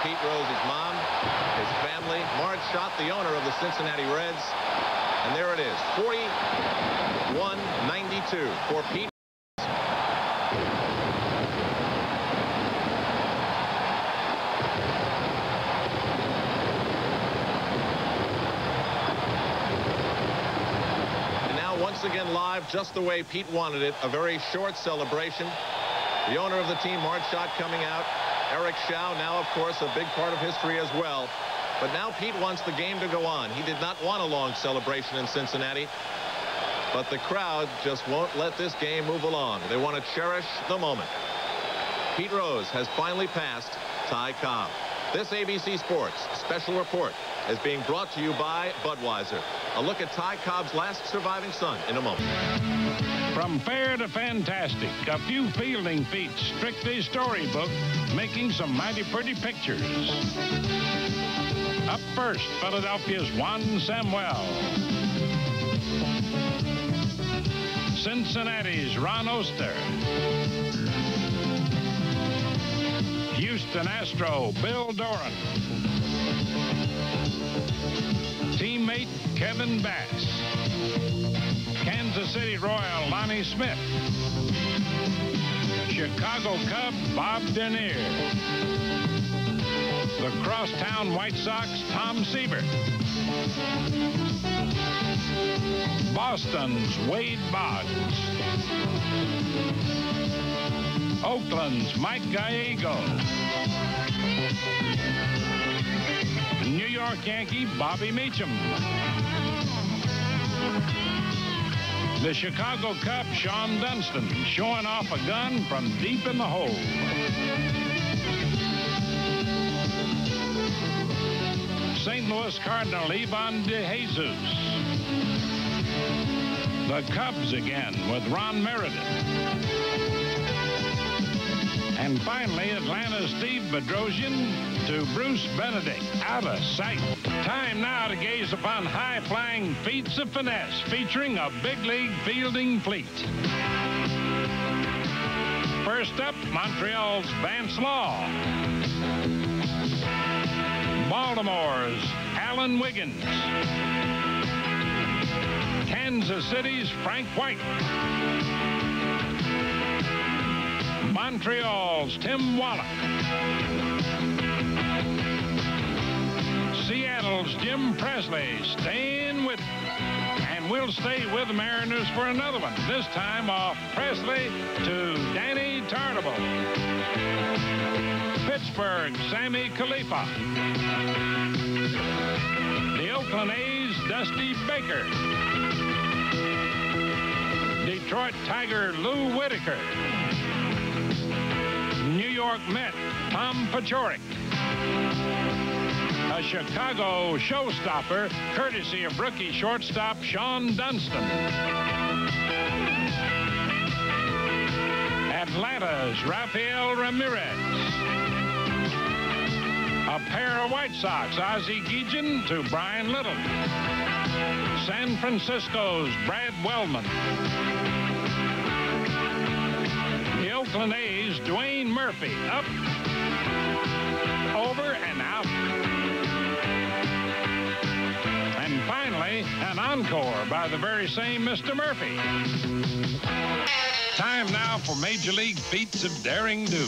Pete Rose's mom, his family. Marge Schott, the owner of the Cincinnati Reds. And there it is, 41-92 for Pete. Once again live, just the way Pete wanted it, a very short celebration. The owner of the team, Marge Schott, coming out. Eric Schau, now, of course, a big part of history as well. But now Pete wants the game to go on. He did not want a long celebration in Cincinnati. But the crowd just won't let this game move along. They want to cherish the moment. Pete Rose has finally passed Ty Cobb. This ABC Sports special report is being brought to you by Budweiser. A look at Ty Cobb's last surviving son in a moment. From fair to fantastic, a few fielding feats, strictly storybook, making some mighty pretty pictures. Up first, Philadelphia's Juan Samuel. Cincinnati's Ron Oster. Houston Astro Bill Doran. Teammate Kevin Bass. Kansas City Royal Lonnie Smith. Chicago Cub Bob Denier. The Crosstown White Sox Tom Siebert. Boston's Wade Boggs. Oakland's Mike Gallego. New York Yankee Bobby Meacham. The Chicago Cub Sean Dunston showing off a gun from deep in the hole. St. Louis Cardinal Ivan DeJesus. The Cubs again with Ron Meredith. And finally, Atlanta's Steve Bedrosian to Bruce Benedict, out of sight. Time now to gaze upon high-flying feats of finesse, featuring a big league fielding fleet. First up, Montreal's Vance Law. Baltimore's Alan Wiggins. Kansas City's Frank White. Montreal's Tim Wallach. Seattle's Jim Presley staying with, and we'll stay with the Mariners for another one. This time off Presley to Danny Tartable. Pittsburgh, Sammy Khalifa. The Oakland A's, Dusty Baker. Detroit Tiger, Lou Whitaker. New York Met, Tom Paciorek. A Chicago showstopper, courtesy of rookie shortstop Sean Dunston. Atlanta's Rafael Ramirez. A pair of White Sox, Ozzie Guillen to Brian Little. San Francisco's Brad Wellman. The Oakland A's, Dwayne Murphy, up, over, and out. And finally, an encore by the very same Mr. Murphy. Time now for Major League feats of daring do.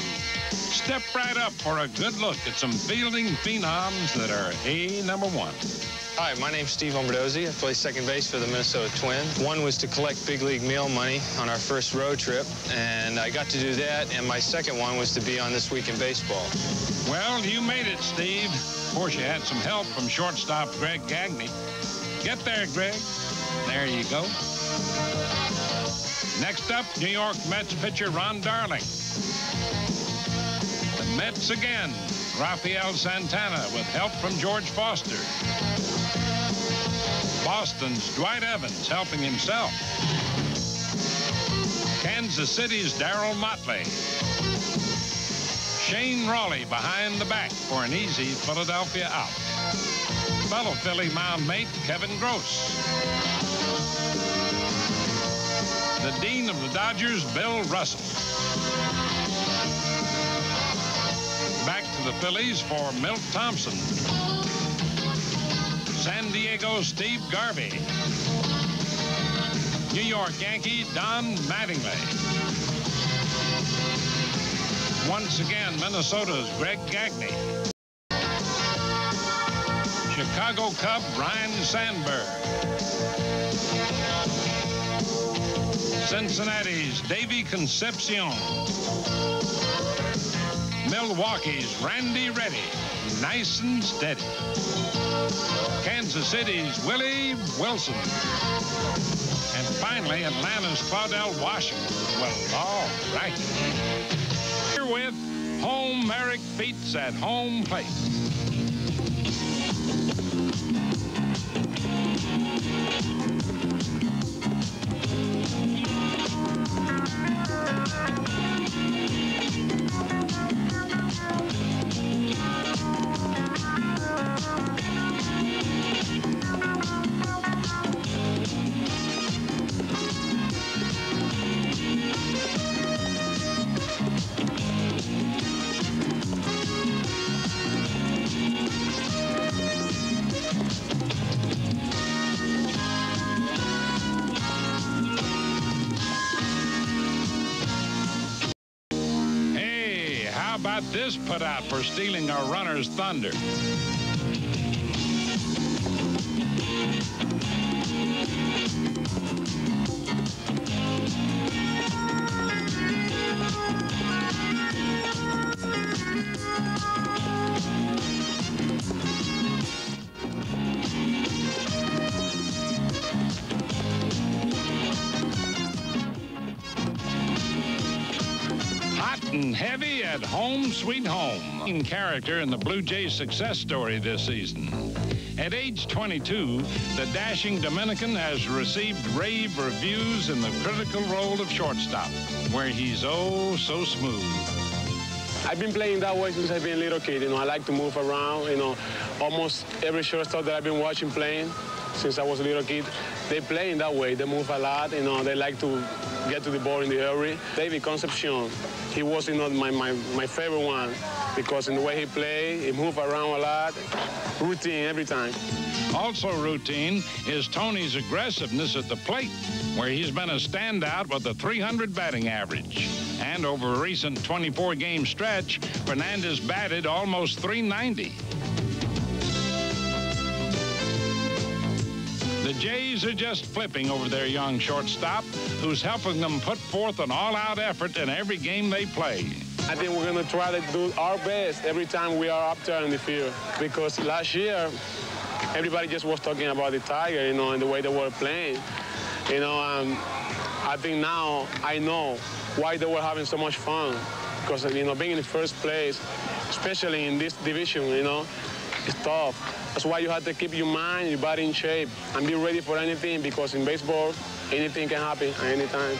Step right up for a good look at some fielding phenoms that are #1. Hi, my name's Steve Omberdozzi. I play second base for the Minnesota Twins. One was to collect big league meal money on our first road trip, and I got to do that, and my second one was to be on This Week in Baseball. Well, you made it, Steve. Of course, you had some help from shortstop Greg Gagne. Get there, Greg. There you go. Next up, New York Mets pitcher Ron Darling. The Mets again, Rafael Santana with help from George Foster. Boston's Dwight Evans helping himself. Kansas City's Darryl Motley. Shane Raleigh behind the back for an easy Philadelphia out. Fellow Philly mound mate Kevin Gross. The Dean of the Dodgers, Bill Russell. Back to the Phillies for Milt Thompson. San Diego, Steve Garvey. New York Yankee, Don Mattingly. Once again, Minnesota's Greg Gagne. Chicago Cub, Ryne Sandberg. Cincinnati's Davy Concepcion. Milwaukee's Randy Reddy, nice and steady. Kansas City's Willie Wilson. And finally, Atlanta's Claudell Washington. Well, all right. Here with home Eric Feets at home plate. About this put out for stealing our runner's thunder. And heavy at home sweet home. In character in the Blue Jays' success story this season. At age 22, the dashing Dominican has received rave reviews in the critical role of shortstop, where he's oh so smooth. I've been playing that way since I've been a little kid. I like to move around. Almost every shortstop that I've been watching playing since I was a little kid, they play in that way. They move a lot. They like to get to the ball in the hurry. David Concepcion, he was my favorite one because in the way he played, he moved around a lot, routine every time. Also routine is Tony's aggressiveness at the plate, where he's been a standout with a .300 batting average. And over a recent 24-game stretch, Fernandez batted almost .390. The Jays are just flipping over their young shortstop, who's helping them put forth an all-out effort in every game they play. I think we're going to try to do our best every time we are up there in the field. Because last year, everybody just was talking about the Tiger, and the way they were playing. I think now I know why they were having so much fun. Because, being in the first place, especially in this division, it's tough. That's why you have to keep your mind, your body in shape, and be ready for anything, because in baseball, anything can happen at any time.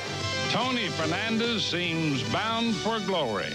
Tony Fernandez seems bound for glory.